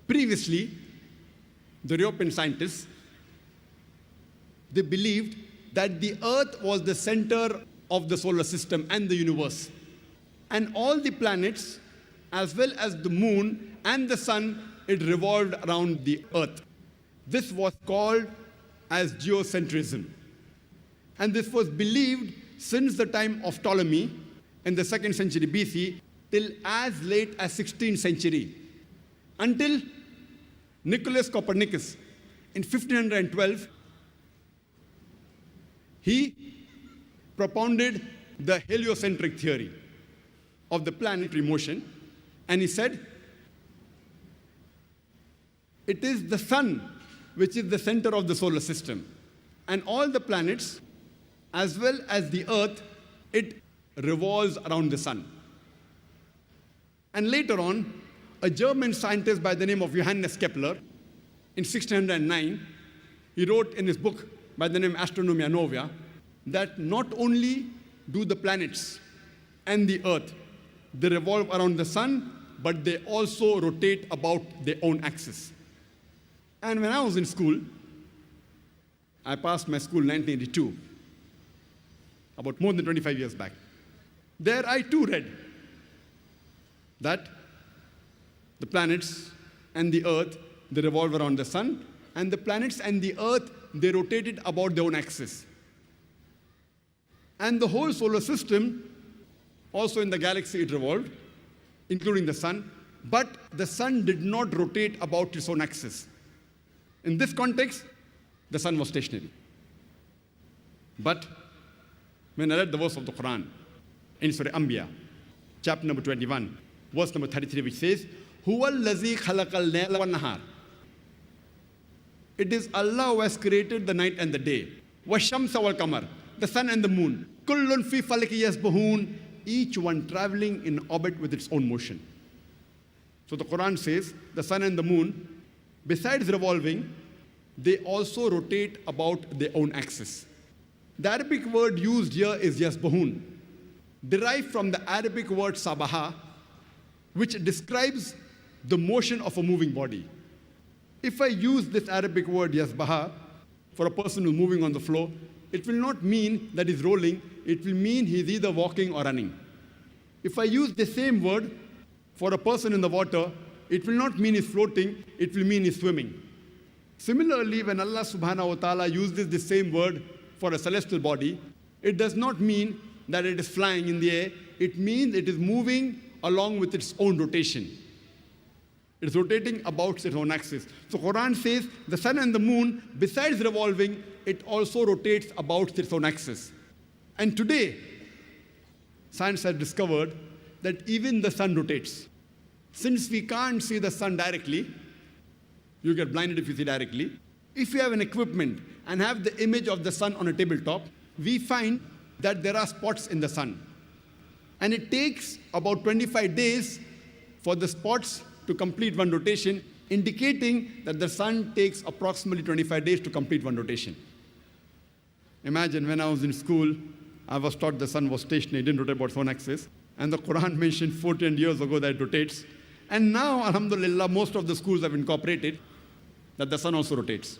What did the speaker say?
Previously, the European scientists, they believed that the Earth was the center of the solar system and the universe. And all the planets, as well as the moon and the sun, it revolved around the Earth. This was called as geocentrism. And this was believed since the time of Ptolemy in the 2nd century BC till as late as 16th century, until Nicolaus Copernicus in 1512, he propounded the heliocentric theory of the planetary motion, and he said, it is the sun which is the center of the solar system, and all the planets, as well as the Earth, it revolves around the sun. And later on, a German scientist by the name of Johannes Kepler, in 1609, he wrote in his book by the name Astronomia Novia, that not only do the planets and the Earth, they revolve around the sun, but they also rotate about their own axis. And when I was in school, I passed my school in 1982, about more than 25 years back. There I too read that the planets and the Earth, they revolve around the sun, and the planets and the Earth, they rotated about their own axis. And the whole solar system, also in the galaxy, it revolved, including the sun, but the sun did not rotate about its own axis. In this context, the sun was stationary. But when I read the verse of the Quran in Surah Anbiya, chapter number 21, verse number 33, which says, Huwa allazi khalaqal layla wan nahar. It is Allah who has created the night and the day. Washamsa wal qamar, the sun and the moon. Kullun fi falaki yasbahun, each one traveling in orbit with its own motion. So the Quran says the sun and the moon, besides revolving, they also rotate about their own axis. The Arabic word used here is yasbahun, derived from the Arabic word sabaha, which describes the motion of a moving body. If I use this Arabic word yasbaha for a person who's moving on the floor, it will not mean that he's rolling, it will mean he's either walking or running. If I use the same word for a person in the water, it will not mean he's floating, it will mean he's swimming. Similarly, when Allah subhanahu wa ta'ala uses the same word for a celestial body, it does not mean that it is flying in the air, it means it is moving along with its own rotation. It's rotating about its own axis. So Quran says the sun and the moon, besides revolving, it also rotates about its own axis. And today, science has discovered that even the sun rotates. Since we can't see the sun directly, you get blinded if you see directly. If you have an equipment and have the image of the sun on a tabletop, we find that there are spots in the sun. And it takes about 25 days for the spots to complete one rotation, indicating that the sun takes approximately 25 days to complete one rotation. Imagine when I was in school, I was taught the sun was stationary, it didn't rotate about its own axis. And the Quran mentioned 14 years ago that it rotates. And now, alhamdulillah, most of the schools have incorporated that the sun also rotates.